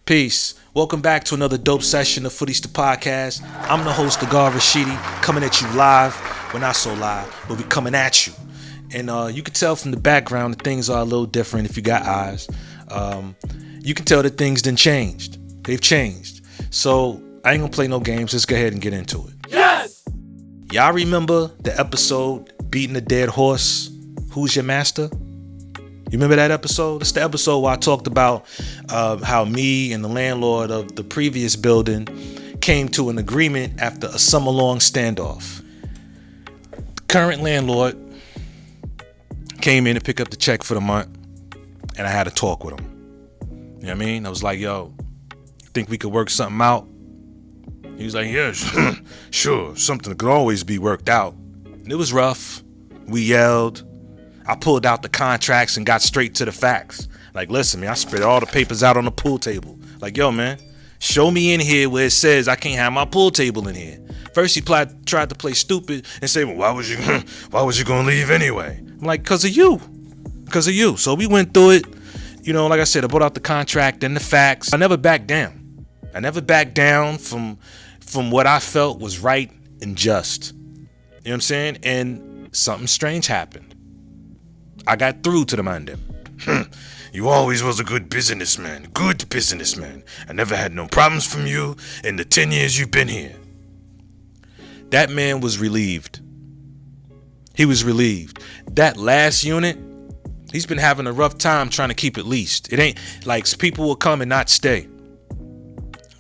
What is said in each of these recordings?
Peace. Welcome back to another dope session of HOODIES the podcast. I'm the host, Agar Rashidi, coming at you live. We're not so live, but we're coming at you. And you can tell from the background that things are a little different if you got eyes. You can tell that things done changed. They've changed. So I ain't gonna play no games. Let's go ahead and get into it. Yes! Y'all remember the episode Beating a Dead Horse? Who's Your Master? You remember that episode? It's the episode where I talked about how me and the landlord of the previous building came to an agreement after a summer-long standoff. The current landlord came in to pick up the check for the month, and I had a talk with him. You know what I mean? I was like, yo, think we could work something out? He was like, yeah, sure. Something could always be worked out. And it was rough. We yelled. I pulled out the contracts and got straight to the facts. Like, listen, man, I spread all the papers out on the pool table. Like, yo, man, show me in here where it says I can't have my pool table in here. First, he tried to play stupid and say, well, why was you going to leave anyway? I'm like, because of you. So we went through it. You know, like I said, I brought out the contract and the facts. I never backed down. From what I felt was right and just. You know what I'm saying? And something strange happened. I got through to the man them. You always was a good businessman. I never had no problems from you in the 10 years you've been here. That man was relieved. He was relieved. That last unit, he's been having a rough time trying to keep it leased. It ain't like people will come and not stay.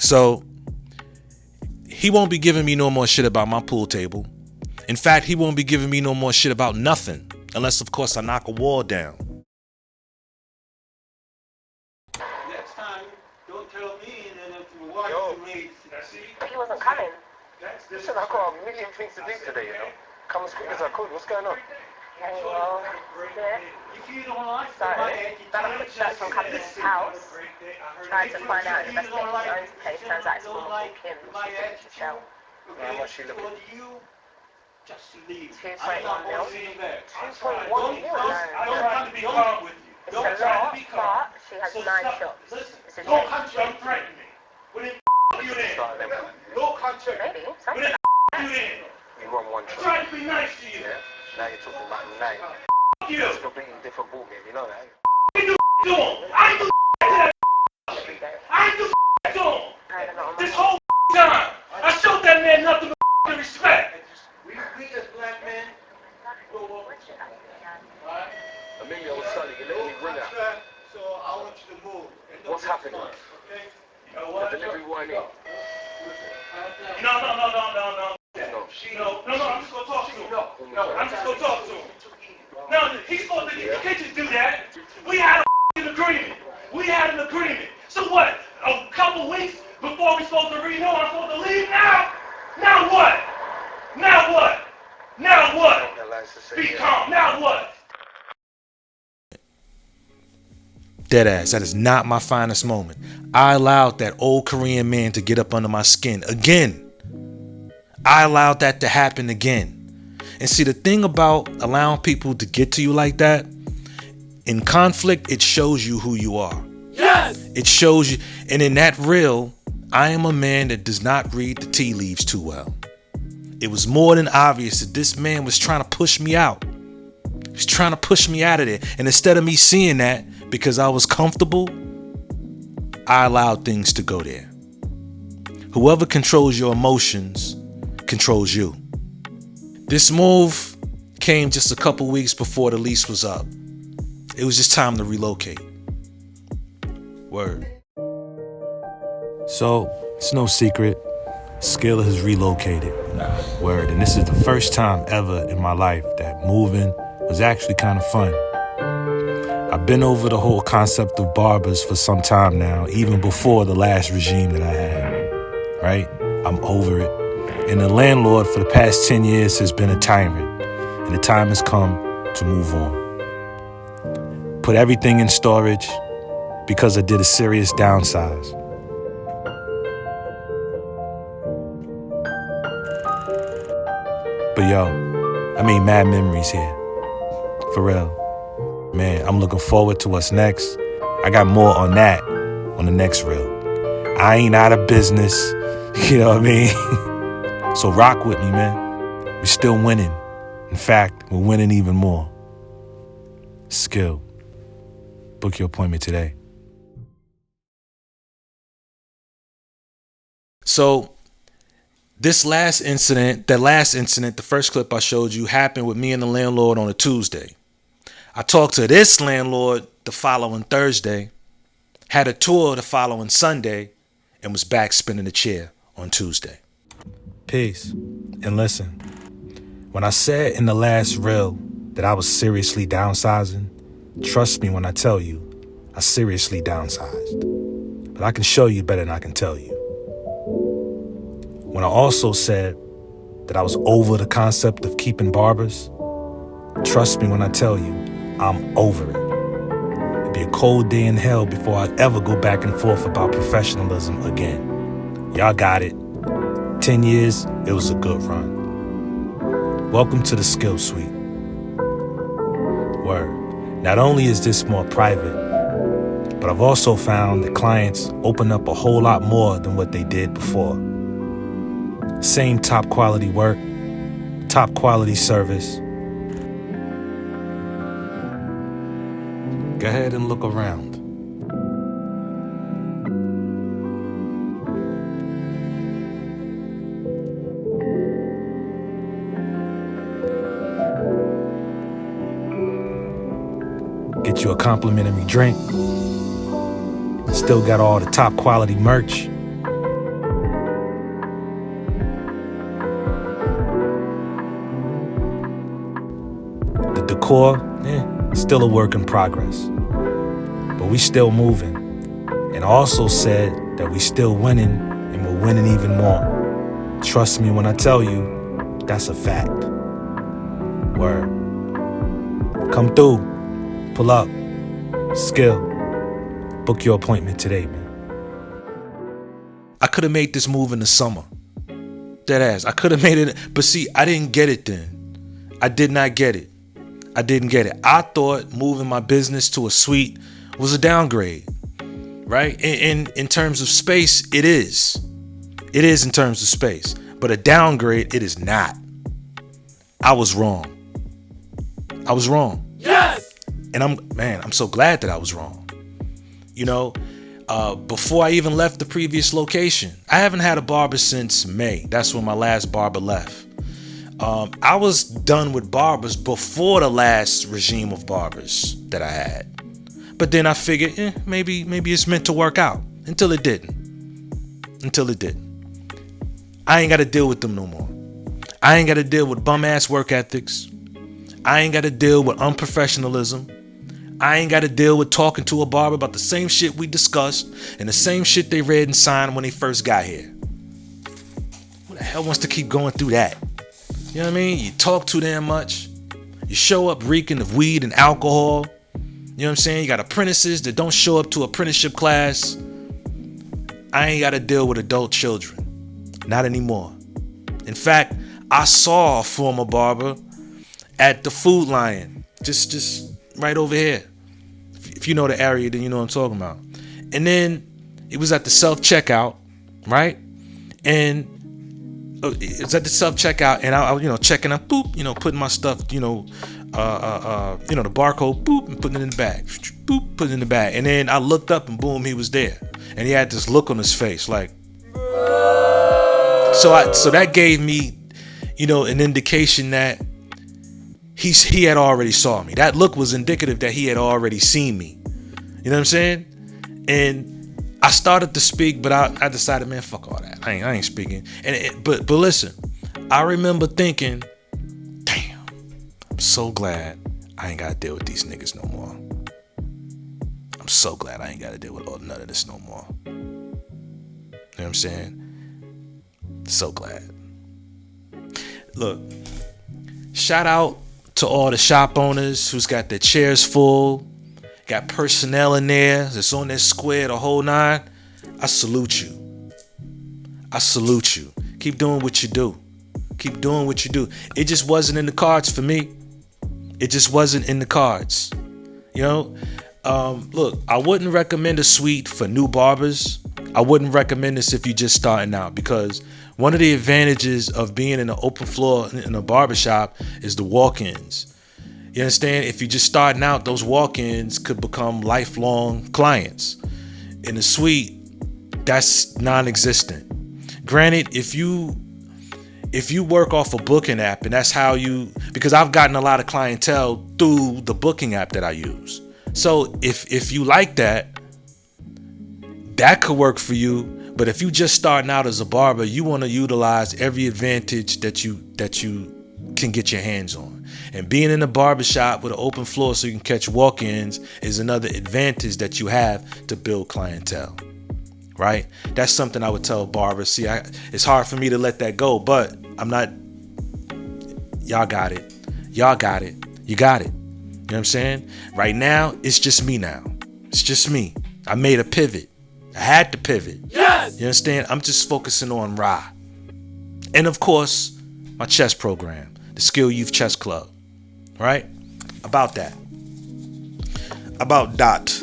So he won't be giving me no more shit about my pool table. In fact, he won't be giving me no more shit about nothing. Unless, of course, I knock a wall down. Next time, don't tell me and then if you watch the race. He wasn't coming. Listen, I've got a million things to do today, you know. Come as quick as I could. What's going on? Yeah, well, yeah. So, done a quick search on Company's house. Tried to find out the best place he owns the place. Turns out it's called Kim. She's Michelle. How much she looking? 2.1 mil. 2.1 mil? I don't have to be calm with you. It's a lot, but she has 9 shops. It's a No gem. contract threaten me. What the you in? No contract. Maybe, something like You in? You run one I'm shop. trying to be nice to you. Yeah? Now you're talking about 9. You. It's completely different ballgame, you know that? You do him. I ain't do that. Every day. I ain't do to him. I don't know. This whole time, I showed that man nothing but respect. We as black men go over. Alright? Amelia was Sully, you let me ring out. So I want you to move. What's happening? Okay? You know what? The delivery weren't in. No. I'm just gonna talk to him. No, I'm just gonna talk to him. No, he can't just do that. We had an agreement. So what? A couple weeks before we supposed to renew, I'm supposed to leave now? Now what? Be calm. Now what? Deadass, that is not my finest moment. I allowed that old Korean man to get up under my skin again. I allowed that to happen again. And see, the thing about allowing people to get to you like that, in conflict, it shows you who you are. Yes! It shows you. And in that reel, I am a man that does not read the tea leaves too well. It was more than obvious that this man was trying to push me out. He was trying to push me out of there. And instead of me seeing that, because I was comfortable, I allowed things to go there. Whoever controls your emotions controls you. This move came just a couple weeks before the lease was up. It was just time to relocate. Word. So, it's no secret. Skilla has relocated. Word. And this is the first time ever in my life that moving was actually kind of fun. I've been over the whole concept of barbers for some time now, even before the last regime that I had. Right? I'm over it. And the landlord for the past 10 years has been a tyrant. And the time has come to move on. Put everything in storage because I did a serious downsize. But yo, I made mad memories here. For real. Man, I'm looking forward to what's next. I got more on that on the next reel. I ain't out of business. You know what I mean? So rock with me, man. We're still winning. In fact, we're winning even more. Skill. Book your appointment today. So the last incident, the first clip I showed you, happened with me and the landlord on a Tuesday. I talked to this landlord the following Thursday, had a tour the following Sunday, and was back spinning the chair on Tuesday. Peace. And listen, when I said in the last reel that I was seriously downsizing, trust me when I tell you, I seriously downsized. But I can show you better than I can tell you. When I also said that I was over the concept of keeping barbers, trust me when I tell you, I'm over it. It'd be a cold day in hell before I ever go back and forth about professionalism again. Y'all got it. 10 years, it was a good run. Welcome to the Skill Suite. Word. Not only is this more private, but I've also found that clients open up a whole lot more than what they did before. Same top quality work, top quality service. Go ahead and look around. Get you a complimentary drink. Still got all the top quality merch. The decor, still a work in progress. But we still moving. And I also said that we still winning and we're winning even more. Trust me when I tell you, that's a fact. Word. Come through. Pull up. Skill. Book your appointment today, man. I could have made this move in the summer. Dead ass. I could have made it, but see, I didn't get it then. I did not get it. I didn't get it. I thought moving my business to a suite was a downgrade, right? In terms of space, it is. It is in terms of space, but a downgrade, it is not. I was wrong. I was wrong. Yes! And I'm so glad that I was wrong. You know, before I even left the previous location, I haven't had a barber since May. That's when my last barber left. I was done with barbers before the last regime of barbers that I had. But then I figured, maybe it's meant to work out. Until it didn't. I ain't got to deal with them no more. I ain't got to deal with bum ass work ethics. I ain't got to deal with unprofessionalism. I ain't got to deal with talking to a barber about the same shit we discussed and the same shit they read and signed when they first got here. Who the hell wants to keep going through that? You know what I mean? You talk too damn much. You show up reeking of weed and alcohol. You know what I'm saying? You got apprentices that don't show up to apprenticeship class. I ain't got to deal with adult children. Not anymore. In fact, I saw a former barber at the Food Lion. Just right over here. If you know the area, then you know what I'm talking about. And then it was at the self-checkout, right? And it's at the self-checkout, and I checking out, boop, putting my stuff, the barcode, boop, and putting it in the bag, boop, putting it in the bag. And then I looked up, and boom, he was there, and he had this look on his face, like. So that gave me, an indication that he had already saw me. That look was indicative that he had already seen me. You know what I'm saying? And I started to speak, but I decided, man, fuck all that. I ain't speaking. But listen, I remember thinking, damn, I'm so glad I ain't got to deal with these niggas no more. I'm so glad I ain't got to deal with none of this no more. You know what I'm saying? So glad. Look, shout out to all the shop owners who's got their chairs full, got personnel in there that's on their square, the whole nine. I salute you. Keep doing what you do. It just wasn't in the cards for me. It just wasn't in the cards. Look, I wouldn't recommend a suite for new barbers. I wouldn't recommend this if you're just starting out, because one of the advantages of being in an open floor in a barbershop is the walk-ins. You understand? If you're just starting out, those walk-ins could become lifelong clients. In a suite, that's non-existent. Granted, if you work off a booking app, and that's how because I've gotten a lot of clientele through the booking app that I use. So if you like that could work for you. But if you just starting out as a barber, you want to utilize every advantage that you can get your hands on. And being in a barbershop with an open floor so you can catch walk-ins is another advantage that you have to build clientele. Right? That's something I would tell barbers. See, it's hard for me to let that go, but I'm not. Y'all got it. Y'all got it. You got it. You know what I'm saying? Right now, it's just me now. It's just me. I made a pivot. I had to pivot. Yes! You understand? I'm just focusing on Ra. And of course, my chess program, the Skill Youth Chess Club. Right? About that. About Dot.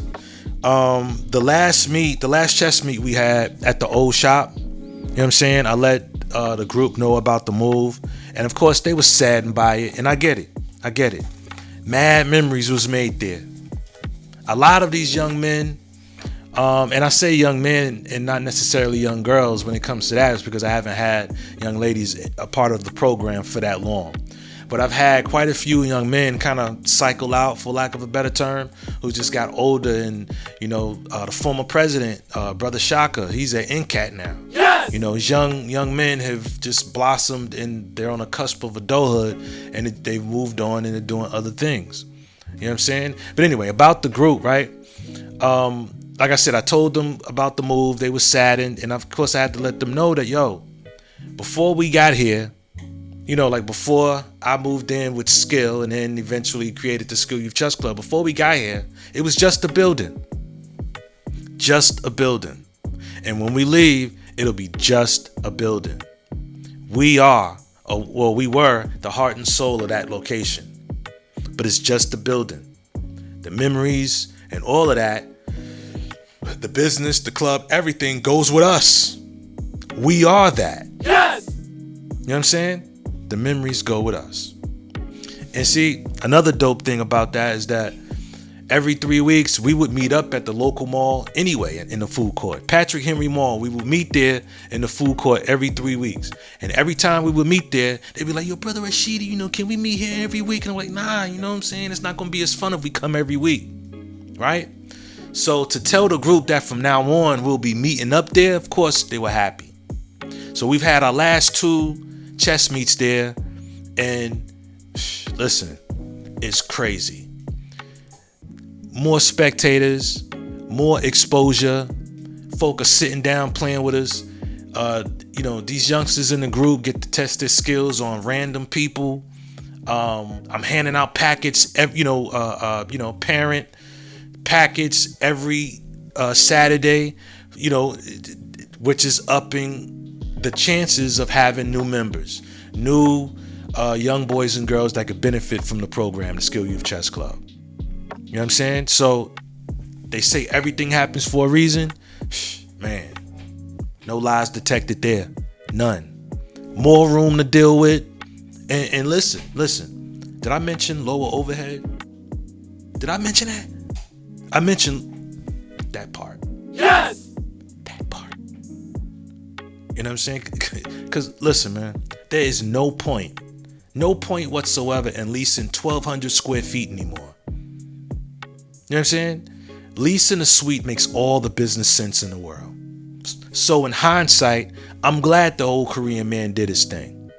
The last chess meet we had at the old shop, you know what I'm saying? I let the group know about the move. And of course, they were saddened by it. And I get it. Mad memories was made there. A lot of these young men, and I say young men and not necessarily young girls when it comes to that, is because I haven't had young ladies a part of the program for that long. But I've had quite a few young men kind of cycle out, for lack of a better term, who just got older. And, the former president, Brother Shaka, he's an NCAT now. Yes! His young men have just blossomed and they're on the cusp of adulthood, and they've moved on and they're doing other things. You know what I'm saying? But anyway, about the group, right? Like I said, I told them about the move. They were saddened. And of course, I had to let them know that, before we got here, like before I moved in with Skill and then eventually created the Skill Youth Chess Club, before we got here, it was just a building. Just a building. And when we leave, it'll be just a building. We were the heart and soul of that location. But it's just a building. The memories and all of that, the business, the club, everything goes with us. We are that. Yes! You know what I'm saying? The memories go with us. And see, another dope thing about that is that every 3 weeks, we would meet up at the local mall anyway in the food court. Patrick Henry Mall, we would meet there in the food court every 3 weeks. And every time we would meet there, they'd be like, yo, Brother Rashidi, can we meet here every week? And I'm like, nah, you know what I'm saying? It's not going to be as fun if we come every week. Right? So to tell the group that from now on, we'll be meeting up there, of course, they were happy. So we've had our last 2 chess meets there. And listen, it's crazy. More spectators, more exposure. Folk are sitting down playing with us. These youngsters in the group get to test their skills on random people. I'm handing out packets, parent packets every Saturday, which is upping the chances of having new members, new young boys and girls that could benefit from the program, the Skill Youth Chess Club. You know what I'm saying? So they say everything happens for a reason. Man, no lies detected there. None. More room to deal with. And listen. Did I mention lower overhead? Did I mention that? I mentioned that part. Yes! That part. You know what I'm saying? Because listen, man, there is no point whatsoever in leasing 1,200 square feet anymore. You know what I'm saying? Leasing a suite makes all the business sense in the world. So in hindsight, I'm glad the old Korean man did his thing.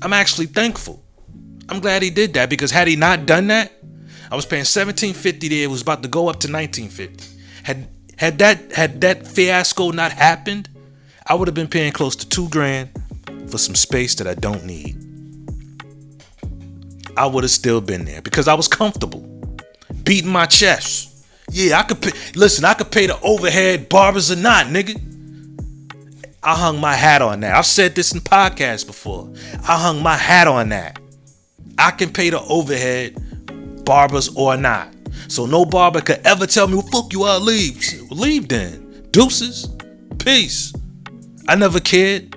I'm actually thankful. I'm glad he did that, because had he not done that, I was paying $1,750 there. It was about to go up to $1,950. Had that fiasco not happened, I would have been paying close to $2,000 for some space that I don't need. I would have still been there because I was comfortable, beating my chest. Yeah, I could pay the overhead, barbers or not, nigga. I hung my hat on that. I've said this in podcasts before. I hung my hat on that. I can pay the overhead, barbers or not. So no barber could ever tell me, well, fuck you, I'll leave. Leave then. Deuces. Peace. I never cared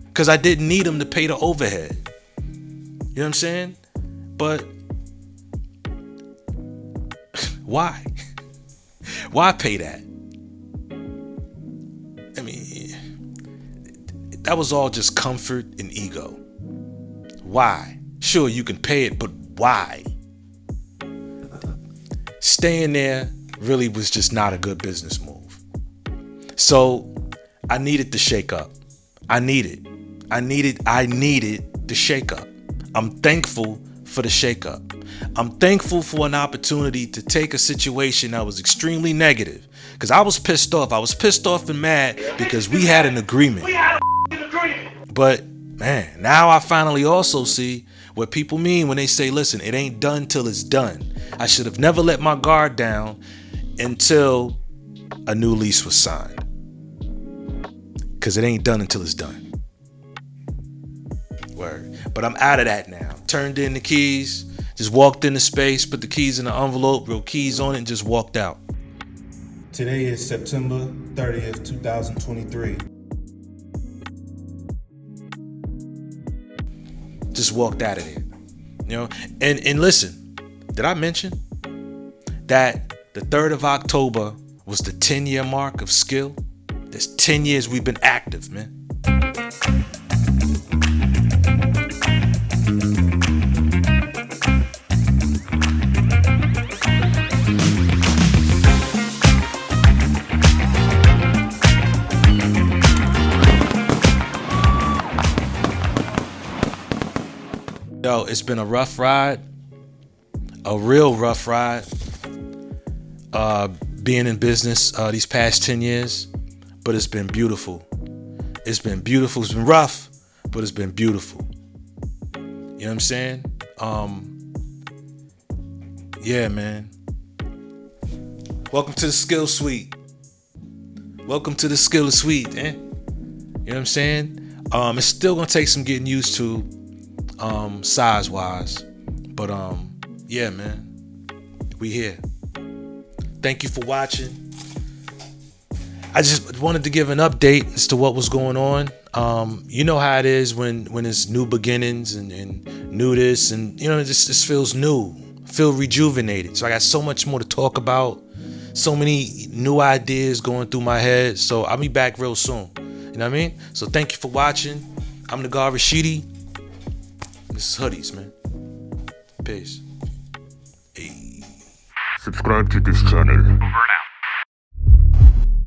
because I didn't need them to pay the overhead. You know what I'm saying? But why? Why pay that? I mean, that was all just comfort and ego. Why? Sure, you can pay it, but why? Staying there really was just not a good business move. So I needed to shake up. I needed the shake up. I'm thankful for the shake up. I'm thankful for an opportunity to take a situation that was extremely negative. Because I was pissed off. I was pissed off and mad because we had an agreement. But man, now I finally also see what people mean when they say, listen, it ain't done till it's done. I should have never let my guard down until a new lease was signed. Because it ain't done until it's done. Word. But I'm out of that now. Turned in the keys, just walked into space, put the keys in the envelope, wrote keys on it, and just walked out. Today is September 30th, 2023. Just walked out of there. You know, and listen, did I mention that the 3rd of October was the 10-year mark of Skill? There's 10 years we've been active, man. Yo, it's been a rough ride, a real rough ride, being in business these past 10 years, but it's been beautiful. It's been beautiful. It's been rough, but it's been beautiful. You know what I'm saying? Yeah, man. Welcome to the Skill Suite. Welcome to the Skill Suite, eh? You know what I'm saying? It's still gonna take some getting used to, size wise, but yeah, man, we here. Thank you for watching. I just wanted to give an update as to what was going on. You know how it is when it's new beginnings and new this, and you know, it just feels new, feel rejuvenated. So I got so much more to talk about, so many new ideas going through my head. So I'll be back real soon. You know what I mean? So thank you for watching. I'm the guy Rashidi. This is Hoodies, man. Peace. Hey. Subscribe to this channel. Over and out.